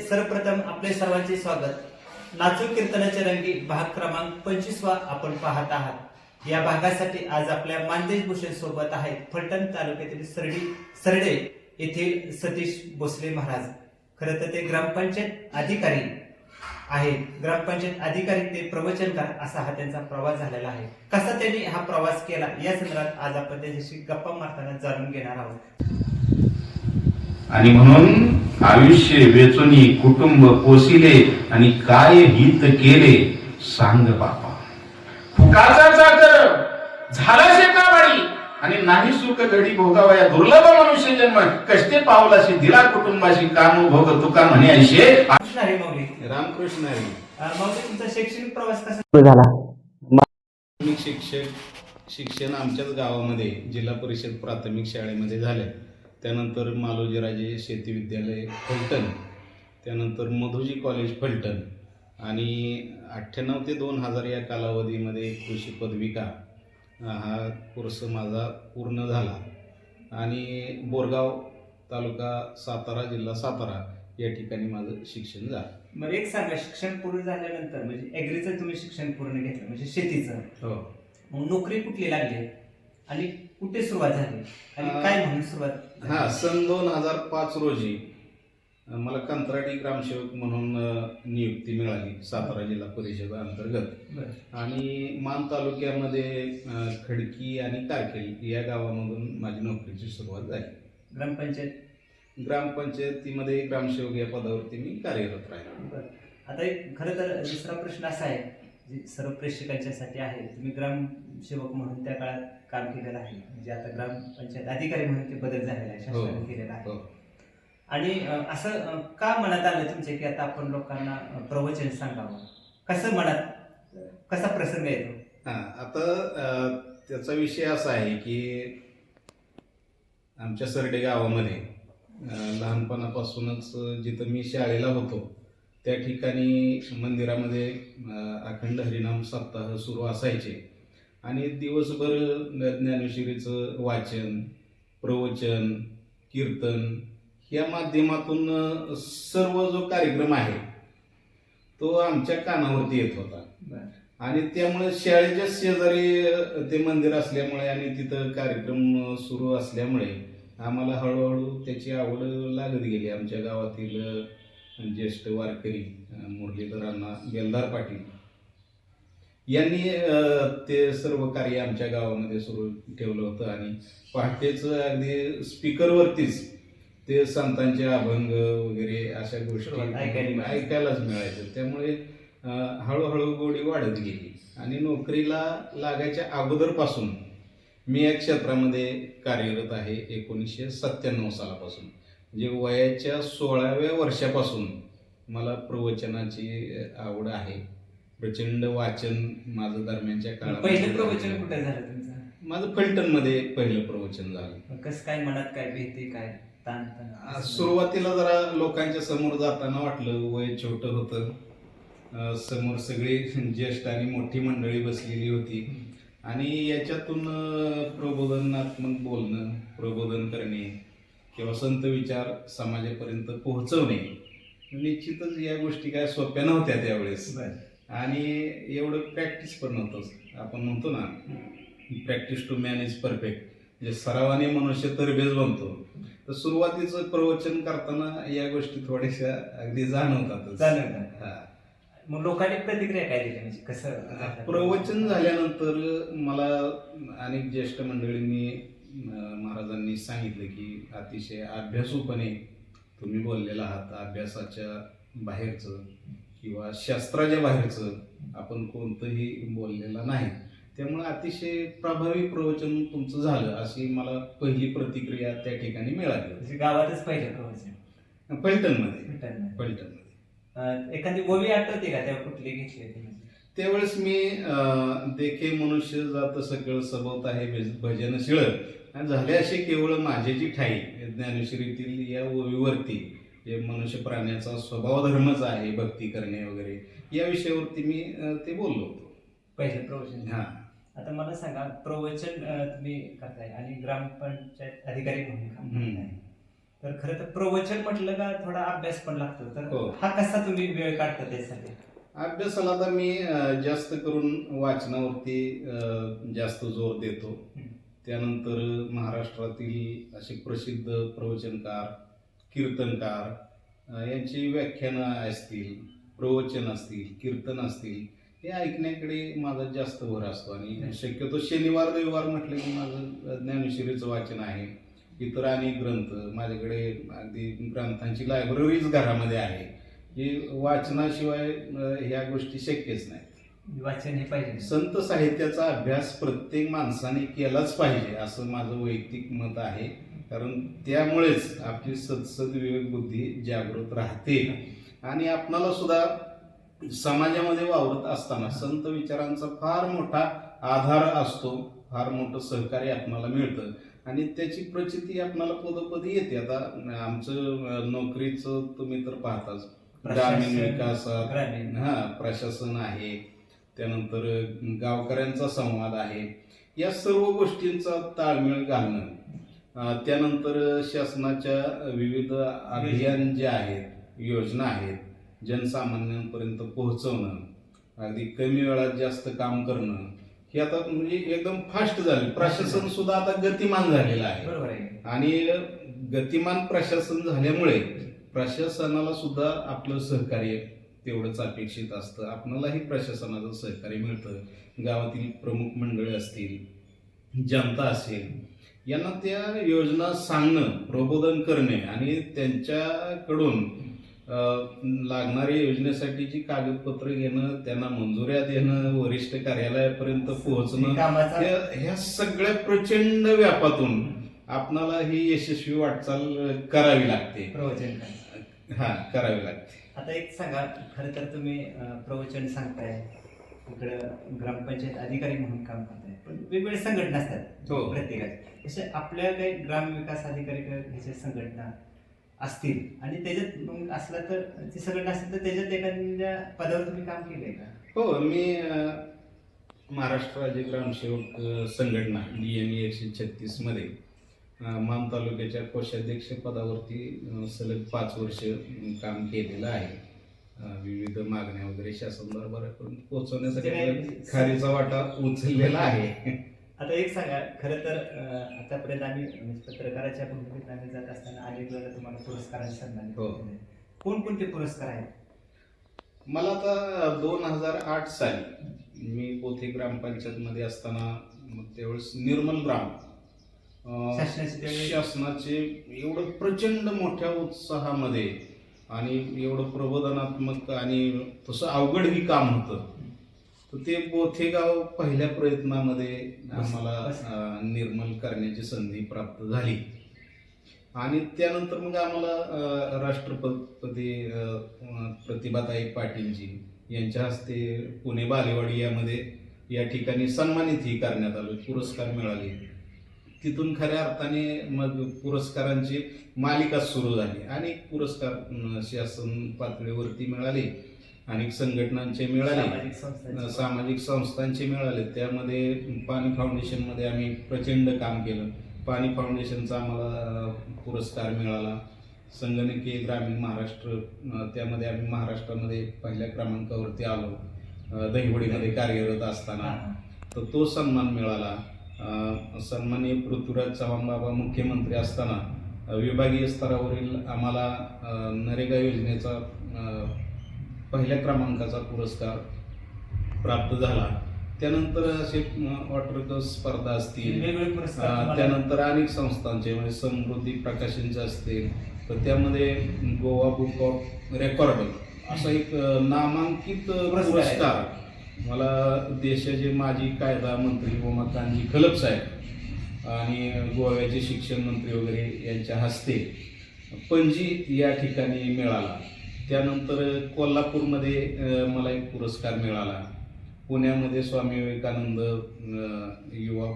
सर्वप्रथम आपले सर्वांचे स्वागत। नाचू कीर्तनाचे रंगी भाग क्रमांक 25 आपण पाहत आहात। या भागासाठी आज आपल्या मानदेश भूषण सोबत आहेत फलटण तालुक्यातील सरडे येथील सतीश भोसले महाराज। खरं तर ते ग्रामपंचायत अधिकारी आहेत। ग्रामपंचायत अधिकारी ते प्रवचनकार असा हा त्यांचा प्रवास झालेला आहे। कसा त्यांनी हा प्रवास केला या संदर्भात आज आपण त्यांच्याशी गप्पा मारताना जाणून घेणार आहोत। आणि म्हणून आयुष्य वेचुनी कुटुंब पोसिले आणि काय हित केले सांग बापा। फुकाचा चाकर झाला शेकावाडी आणि नाही सुख घडी भोगावया दुर्लभ मनुष्य जन्म कष्टे पावलाशी दिला कुटुंबाशी कामू भोग तुका म्हणे ऐशे। कृष्ण हरी माऊली। रामकृष्ण हरी। माऊली, तुमचा शैक्षणिक प्रवास कसा झाला? शिक्षण आमच्याच गावामध्ये जिल्हा परिषद प्राथमिक शाळेमध्ये झाले। त्यानंतर मालोजीराजे शेती विद्यालय फलटण, त्यानंतर मधुजी कॉलेज फलटण आणि 98 ते 2000 या कालावधीमध्ये कृषी पदविका हा कोर्स माझा पूर्ण झाला आणि बोरगाव तालुका सातारा जिल्हा सातारा या ठिकाणी माझं शिक्षण झालं। मग एक सांगा, शिक्षण पूर्ण झाल्यानंतर म्हणजे ॲग्रीचं तुम्ही शिक्षण पूर्ण घेतलं म्हणजे शेतीचं, हो, मग नोकरी कुठली लागली आणि कुठे सुरुवात झाली आणि काय म्हणून सुरुवात? सन 2005 रोजी मला कंत्राटी ग्रामसेवक म्हणून नियुक्ती मिळाली सातारा जिल्हा परिषद अंतर्गत आणि मान तालुक्यामध्ये खडकी आणि कारखेल या गावामधून माझी नोकरीची सुरुवात झाली। ग्रामपंचायतीमध्ये ग्रामसेवक या पदावरती मी कार्यरत राहिलो। आता एक खरं तर दुसरा प्रश्न असा आहे जे सर्व प्रेक्षकांच्यासाठी आहे, तुम्ही ग्रामसेवक म्हणून त्या काळात काम केलेलं आहे, म्हणजे आता ग्रामपंचायत अधिकारी म्हणून ते बदल झालेला आहे, शासनाने केलेला आहे। आणि असं का मनात आलं तुमच्या की आता आपण लोकांना प्रवचन सांगावं? कसं मनात कसा प्रसंग येतो? आता त्याचा विषय असा आहे की आमच्या सरडे गावामध्ये लहानपणापासूनच जिथं मी शाळेला होतो त्या ठिकाणी मंदिरामध्ये अखंड हरिनाम सप्ताह सुरू असायचे आणि दिवसभर ज्ञानेश्वरीचं वाचन, प्रवचन, कीर्तन या माध्यमातून सर्व जो कार्यक्रम आहे तो आमच्या कानावरती येत होता आणि त्यामुळे शाळेच्या शेजारी ते मंदिर असल्यामुळे आणि तिथं कार्यक्रम सुरू असल्यामुळे आम्हाला हळूहळू त्याची आवड लागत गेली। आमच्या गावातील ज्येष्ठ वारकरी मुरलीधरांना बेलदार पाटील यांनी ते सर्व कार्य आमच्या गावामध्ये सुरू ठेवलं होतं आणि पहाटेच अगदी स्पीकरवरतीच ते संतांचे अभंग वगैरे अशा गोष्टी ऐकायलाच मिळायचं। त्यामुळे हळूहळू गोडी वाढत गेली आणि नोकरीला लागायच्या अगोदरपासून मी या क्षेत्रामध्ये कार्यरत आहे। 1997 सालापासून म्हणजे वयाच्या 16व्या वर्षापासून मला प्रवचनाची आवड आहे। प्रचंड वाचन माझं दरम्यानच्या काळात। पहिलं प्रवचन कुठे झालं तुमचं? माझं फलटणमध्ये पहिलं प्रवचन झालं। कसं काय, मनात काय भीती, काय ताण? सुरुवातीला जरा लोकांच्या समोर जाताना वाटलं, वय छोटं होतं, समोर सगळी ज्येष्ठ आणि मोठी मंडळी बसलेली होती आणि याच्यातून प्रबोधनात्मक बोलणं, प्रबोधन करणे किंवा संत विचार समाजापर्यंत पोहोचवणे निश्चितच या गोष्टी काय सोप्या नव्हत्या त्यावेळेस आणि एवढं प्रॅक्टिस पण नव्हतं। आपण म्हणतो ना, practice to man is perfect, म्हणजे सरावाने मनुष्य तरबेज बनतो। तर सुरुवातीचं प्रवचन करताना या गोष्टी थोड्याशा अगदी जाणवतात। मग लोकांनी प्रतिक्रिया काय दिली, म्हणजे कसं? प्रवचन झाल्यानंतर मला अनेक ज्येष्ठ मंडळींनी महाराजांनी सांगितलं की अतिशय अभ्यासूपणे तुम्ही बोललेला आहात, अभ्यासाच्या बाहेरचं किंवा शास्त्राच्या बाहेरचं आपण कोणतंही बोललेलं नाही, त्यामुळे अतिशय प्रभावी प्रवचन तुमचं झालं अशी मला पहिली प्रतिक्रिया त्या ठिकाणी मिळाली। गावातच पहिलं प्रवचन फलटणमध्ये। एखादी ओवी आठवते का तेव्हा कुठली घेतली? त्यावेळेस मी देखे मनुष्य जात सकळ सबवत आहे भजन शिळ आणि झाले असे केवळ माझे जी ठाई ज्ञानेश्वरीतील या ओवीवरती जे मनुष्य प्राण्याचा स्वभाव धर्मच आहे भक्ती करणे वगैरे या विषयावरती मी ते बोललो होतो पहिलं प्रवचन। आता मला सांगा, प्रवचन तुम्ही करताय आणि ग्रामपंचायत अधिकारी म्हणून काम करताय, तर खरं तर प्रवचन म्हटलं का थोडा अभ्यास पण लागतो, तर हो. हा कसा तुम्ही वेळ काढता त्यासाठी? अभ्यासाला आता मी जास्त करून वाचनावरती जास्त जोर देतो. हम्म. त्यानंतर महाराष्ट्रातील असे प्रसिद्ध प्रवचनकार, कीर्तनकार यांची व्याख्यानं असतील, प्रवचन असतील, कीर्तन असतील, हे ऐकण्याकडे माझा जास्त भर असतो. आणि शक्यतो शनिवार रविवार म्हटलं की माझं ज्ञानेश्वरीचं वाचन आहे. इतर अनेक ग्रंथ माझ्याकडे, अगदी ग्रंथांची लायब्ररीज घरामध्ये आहे. हे वाचनाशिवाय ह्या गोष्टी शक्यच नाही. वाचन हे पाहिजे. संत साहित्याचा अभ्यास प्रत्येक माणसाने केलाच पाहिजे असं माझं वैयक्तिक मत आहे. कारण त्यामुळेच आपली सद्विवेक बुद्धी जागृत राहते आणि आपणाला सुद्धा समाजामध्ये वावरत असताना संत विचारांचा फार मोठा आधार असतो, फार मोठं सहकार्य आपणाला मिळतं आणि त्याची प्रचिती आपणाला पदोपदी येते. आता आमचं नोकरीचं तुम्ही तर पाहताच, ग्रामीण विकासात प्रशासन आहे, त्यानंतर गावकऱ्यांचा संवाद आहे, या सर्व गोष्टींचा ताळमेळ घालणं, त्यानंतर शासनाच्या विविध अभियान जे आहेत, योजना आहेत, जनसामान्यांपर्यंत पोहोचवणं, अगदी कमी वेळात जास्त काम करणं, हे आता म्हणजे एकदम फास्ट झाले. प्रशासन सुद्धा आता गतिमान झालेलं आहे आणि गतिमान प्रशासन झाल्यामुळे प्रशासनाला सुद्धा आपलं सहकार्य तेवढंच अपेक्षित असतं. आपणालाही प्रशासनाचं सहकार्य मिळतं. गावातील प्रमुख मंडळी असतील, जनता असेल, यांना त्या योजना सांगणं, प्रबोधन करणे आणि त्यांच्याकडून लागणाऱ्या योजनेसाठीची कागदपत्र घेणं, त्यांना मंजुऱ्या देणं, वरिष्ठ कार्यालयापर्यंत पोहोचणं, ह्या सगळ्या प्रचंड व्यापातून आपणाला ही यशस्वी वाटचाल करावी लागते. प्रवचन करावी लागते. आता एक सांगा, खरं तर तुम्ही प्रवचन सांगताय, इकडं ग्रामपंचायत अधिकारी म्हणून काम करताय, पण वेगवेगळ्या संघटना असतात प्रत्येकाच्या. तसे आपल्या काही ग्रामविकास अधिकारी ह्याच्या संघटना असतील आणि त्याच्यात मग असला तर ती संघटना असेल तर त्याच्यात एखाद्या पदावर तुम्ही काम केलंय का? हो, मी महाराष्ट्र राज्य ग्रामसेवक संघटना DME 136 मध्ये मान तालुक्याच्या कोषाध्यक्ष पदावरती सलग 5 वर्ष काम केलेलं आहे. विविध मागण्या वगैरे शासन दरबारापर्यंत पोहोचवण्यासाठी खारीचा वाटा उचललेला आहे. आता एक सांगा, खरं तर आतापर्यंत आम्ही पत्रकाराच्या भूमिकेत आम्ही जात असताना अनेक वेळा तुम्हाला पुरस्कारांनी सन्मानित केले. कोणकोणते पुरस्कार आहेत? मला आता 2008 साली मी पोथे ग्रामपंचायत मध्ये असताना त्यावेळेस निर्मल ग्राम शासनाचे एवढं प्रचंड मोठ्या उत्साहामध्ये आणि एवढं प्रबोधनात्मक आणि तसं अवघडही काम होतं, तर ते बोथेगाव पहिल्या प्रयत्नामध्ये आम्हाला निर्मल करण्याची संधी प्राप्त झाली. आणि त्यानंतर मग आम्हाला राष्ट्रपती प्रतिभाताई पाटीलजी यांच्या हस्ते पुणे बालेवाडी या ठिकाणी सन्मानितही करण्यात आलं, पुरस्कार मिळाले. तिथून खऱ्या अर्थाने मग पुरस्कारांची मालिका सुरू झाली. अनेक पुरस्कार शासन पातळीवरती मिळाले, अनेक संघटनांचे मिळाले, सामाजिक संस्थांचे मिळाले. त्यामध्ये पाणी फाउंडेशनमध्ये आम्ही प्रचंड काम केलं. पाणी फाउंडेशनचा आम्हाला पुरस्कार मिळाला. संगणकीय ग्रामीण महाराष्ट्र, त्यामध्ये आम्ही महाराष्ट्रामध्ये पहिल्या क्रमांकावरती आलो दहिवडीमध्ये कार्यरत असताना, तर तो सन्मान मिळाला. सन्माननीय पृथ्वीराज चव्हाण बाबा मुख्यमंत्री असताना विभागीय स्तरावरील आम्हाला नरेगा योजनेचा पहिल्या क्रमांकाचा पुरस्कार प्राप्त झाला. त्यानंतर असे वॉटर स्पर्धा असतील, त्यानंतर अनेक संस्थांचे म्हणजे समृद्धी प्रकाशनचे असतील, तर त्यामध्ये गोवा बुक ऑफ रेकॉर्ड असा एक नामांकित पुरस्कार मला देशाचे माजी कायदा मंत्री उमाकांतजी खलप साहेब आणि गोव्याचे शिक्षण मंत्री वगैरे यांच्या हस्ते पणजी या ठिकाणी मिळाला. त्यानंतर कोल्हापूरमध्ये मला एक पुरस्कार मिळाला. पुण्यामध्ये स्वामी विवेकानंद युवा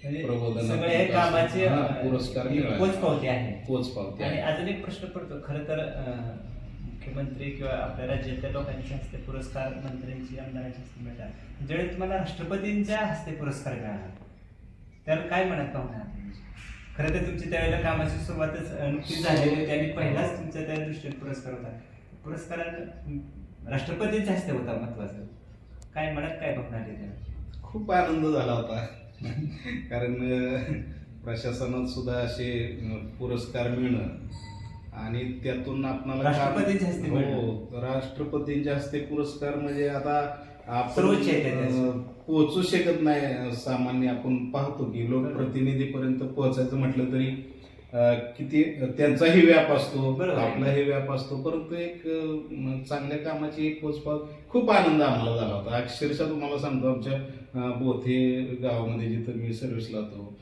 प्रबोधन पुरस्कार मिळाला. पोचपावती. आणि अजून एक प्रश्न पडतो, खरं तर मुख्यमंत्री किंवा आपल्या राज्यातल्या लोकांच्या हस्ते पुरस्कार, मंत्र्यांची, आमदारांच्या हस्ते मिळतात, ज्यावेळी तुम्हाला राष्ट्रपतींच्या हस्ते पुरस्कार मिळाला त्याला काय म्हणत पाहुणार? खरं तर तुमची त्यावेळेला कामाची सुरुवातच नुकतीच झालेली होती आणि पहिलाच तुमच्या त्या दृष्टीने पुरस्कार होता. पुरस्कारात राष्ट्रपतींच्या हस्ते होता महत्वाचं. काय मनात काय भावना आली त्यावेळेला? खूप आनंद झाला होता कारण प्रशासनात सुद्धा असे पुरस्कार मिळणं आणि त्यातून आपणाला राष्ट्रपतींच्या हस्ते हो राष्ट्रपतींच्या हस्ते पुरस्कार म्हणजे आता सर्वोच्च आहे आपण त्याचे. पोहोचू शकत नाही. सामान्य आपण पाहतो की लोकप्रतिनिधीपर्यंत पोहोचायचं म्हटलं तरी किती त्यांचाही व्याप असतो, बरोबर आहे. आपलाही व्याप असतो, परंतु एक चांगल्या कामाची एक पोचपाव खूप आनंद आम्हाला झाला होता. अक्षरशः तुम्हाला सांगतो आमच्या बोथे गावामध्ये जिथं मी सर्व्हिसला होतो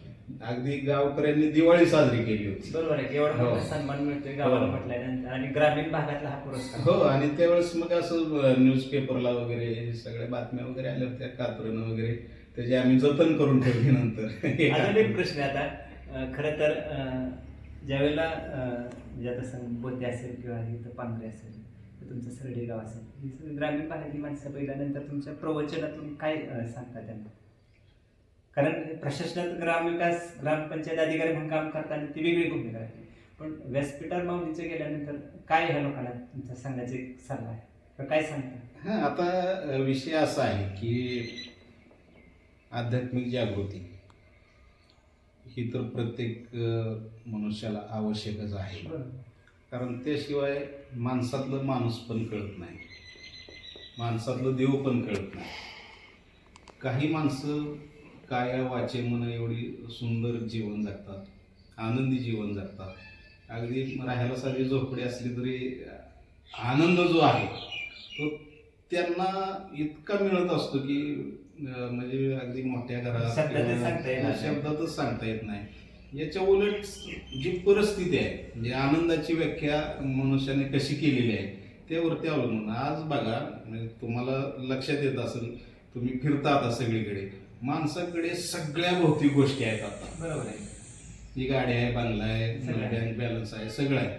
अगदी गावकऱ्यांनी दिवाळी साजरी केली होती. बरोबर आहे. एवढा हो. मोठा सन्मान मिळतोय गावाला हो. म्हटल्यानंतर आणि ग्रामीण भागातला हा पुरस्कार. हो आणि त्यावेळेस मग असं न्यूजपेपरला वगैरे सगळ्या बातम्या वगैरे आल्या होत्या, कात्रणं वगैरे त्याची आम्ही जतन करून ठेवली नंतर. अजून एक प्रश्न आहे आता. खरं तर ज्यावेळेला म्हणजे आता बोलते असेल किंवा इथं पांगरे असेल तर तुमचं सरडे गाव असेल, ही सगळी ग्रामीण भागातली माणसं पहिल्यानंतर तुमच्या प्रवचनातून काय सांगता त्यांना? कारण प्रशासनात ग्रामविकास ग्रामपंचायत अधिकारी म्हणून काम करताना ती वेगळी भूमिका आहे, पण व्यासपीठावर माऊलीचे गेल्यानंतर काय ह्या लोकांना तुमचा सांगायचा एक सल्ला आहे तर काय सांगता? हा आता विषय असा आहे की आध्यात्मिक जागृती ही तर प्रत्येक मनुष्याला आवश्यकच आहे. कारण त्याशिवाय माणसातलं माणूस पण कळत नाही, माणसातलं देव पण कळत नाही. काही माणसं काया वाचे मन एवढी सुंदर जीवन जगतात, आनंदी जीवन जगतात. अगदी राहायला साधी झोपडी असली तरी आनंद जो आहे तो त्यांना इतका मिळत असतो की म्हणजे अगदी मोठ्या घरात शब्दातच सांगता येत नाही. याच्या उलट जी परिस्थिती आहे म्हणजे आनंदाची व्याख्या मनुष्याने कशी केलेली आहे त्यावरती अवलंबून. आज बघा म्हणजे तुम्हाला लक्षात येत असेल, तुम्ही फिरता आता सगळीकडे, माणसाकडे सगळ्या भौतिक गोष्टी आहेत आता. बरोबर आहे. ही गाडी आहे, बंगला आहे, बँक बॅलन्स आहे, सगळं आहे,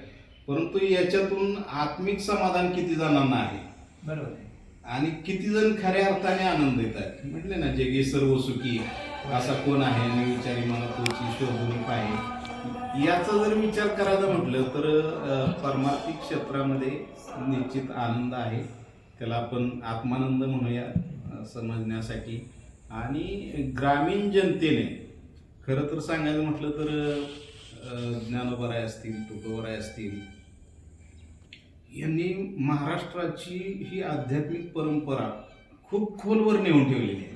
परंतु याच्यातून आत्मिक समाधान किती जणांना आहे? बरोबर आहे. आणि किती जण खऱ्या अर्थाने आनंद देतात? म्हटले ना, जगी सर्व सुखी असा कोण आहे आणि विचारी मला तुझी शोधून पाहिजे. याचा जर विचार करायचा म्हटलं तर परमार्थिक क्षेत्रामध्ये निश्चित आनंद आहे. त्याला आपण आत्मानंद म्हणूया समजण्यासाठी. आणि ग्रामीण जनतेने खरं तर सांगायचं म्हटलं तर ज्ञानोबाराय असतील, तुकोबाराय असतील, यांनी महाराष्ट्राची ही आध्यात्मिक परंपरा खूप खोलवर नेऊन ठेवलेली आहे.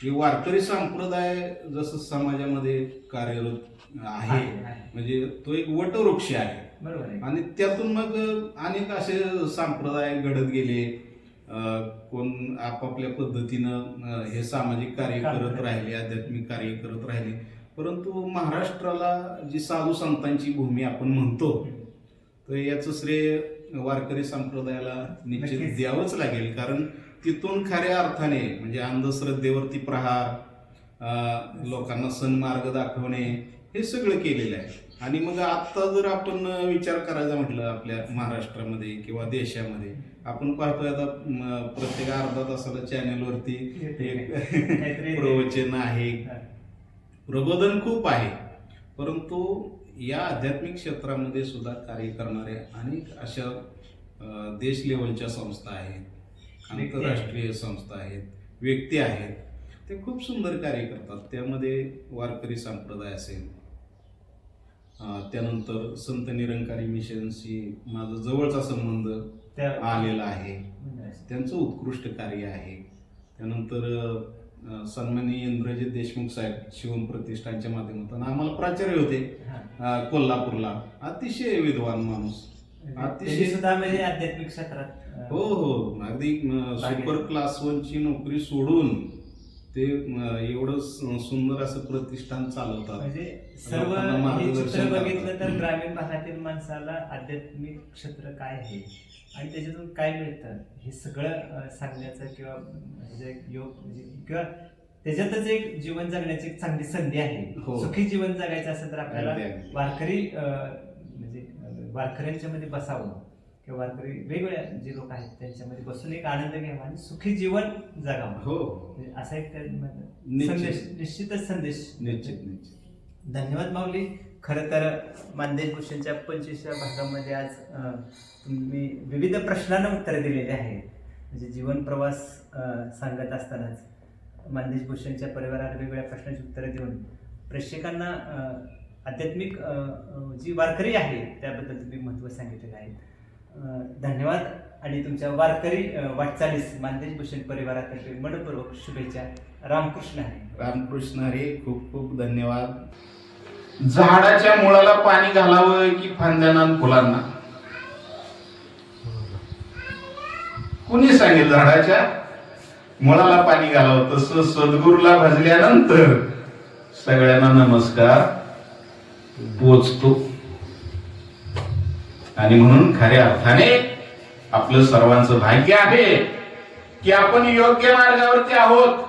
ही वारकरी संप्रदाय जसं समाजामध्ये कार्यरत आहे म्हणजे तो एक वटवृक्ष आहे. बरोबर आहे. आणि त्यातून मग अनेक असे संप्रदाय घडत गेले. कोण आपापल्या पद्धतीनं हे सामाजिक कार्य करत राहिले, आध्यात्मिक कार्य करत राहिले. परंतु महाराष्ट्राला जी साधू संतांची भूमी आपण म्हणतो तर याचं श्रेय वारकरी संप्रदायाला निश्चित द्यावंच लागेल. कारण तिथून खऱ्या अर्थाने म्हणजे अंधश्रद्धेवरती प्रहार, लोकांना सन्मार्ग दाखवणे हे सगळं केलेलं आहे. आणि मग आता जर आपण विचार करायचा म्हटलं आपल्या महाराष्ट्रामध्ये किंवा देशामध्ये, आपण पाहतोय आता प्रत्येक अर्धा तासाला चॅनेलवरती एक प्रवचन आहे, प्रबोधन खूप आहे. परंतु या आध्यात्मिक क्षेत्रामध्ये सुद्धा कार्य करणाऱ्या अनेक अशा देश लेवलच्या संस्था आहेत, आंतरराष्ट्रीय संस्था आहेत, व्यक्ती आहेत, ते खूप सुंदर कार्य करतात. त्यामध्ये वारकरी संप्रदाय असेल, त्यानंतर संत निरंकारी मिशनशी माझा जवळचा संबंध आलेला आहे, त्यांचं उत्कृष्ट कार्य आहे. त्यानंतर सन्माननीय इंद्रजित देशमुख साहेब शिवम प्रतिष्ठानच्या माध्यमातून आम्हाला प्राचार्य होते कोल्हापूरला. अतिशय विद्वान माणूस, अतिशय सुद्धा म्हणजे आध्यात्मिक क्षेत्रात हो हो अगदी सुपर क्लास 1ची नोकरी सोडून ते एवढं सुंदर असं प्रतिष्ठान चालवतात. म्हणजे सर्व हे चित्र बघितलं तर ग्रामीण भागातील माणसाला आध्यात्मिक क्षेत्र काय आहे आणि त्याच्यातून काय मिळतं हे सगळं सांगण्याचं किंवा म्हणजे योग किंवा त्याच्यातच एक जीवन जगण्याची एक चांगली संधी आहे. सुखी जीवन जगायचं असेल तर आपल्याला वारकरी म्हणजे वारकऱ्यांच्या मध्ये बसावं किंवा वारकरी वेगवेगळ्या जे लोक आहेत त्यांच्यामध्ये बसून एक आनंद घ्यावा आणि सुखी जीवन जगावं. हो असा एक संदेश, निश्चितच संदेश. निश्चित. धन्यवाद माऊली. खरं तर मानदेश भूषणच्या 25व्या भागामध्ये आज तुम्ही विविध प्रश्नांना उत्तरे दिलेली आहेत. म्हणजे जीवन प्रवास सांगत असतानाच मानदेश भूषणच्या परिवाराला वेगवेगळ्या प्रश्नांची उत्तरे देऊन प्रेक्षकांना आध्यात्मिक जी वारकरी आहे त्याबद्दल तुम्ही महत्त्व सांगितलेलं आहे. धन्यवाद. आणि तुमच्या वारकरी वाटचालीस मानदेश भूषण परिवारातर्फे मनपूर्वक शुभेच्छा. रामकृष्ण हरी. रामकृष्ण हरी. खूप खूप धन्यवाद. झाडाच्या मुळाला पाणी घालावं की फांद्यांना आणि फुलांना? कुणी सांगेल झाडाच्या मुळाला पाणी घालावं? तसं सद्गुरूला भजल्यानंतर सगळ्यांना नमस्कार पोचतो. आणि म्हणून खऱ्या अर्थाने आपलं सर्वांचं भाग्य आहे की आपण योग्य मार्गावरती आहोत.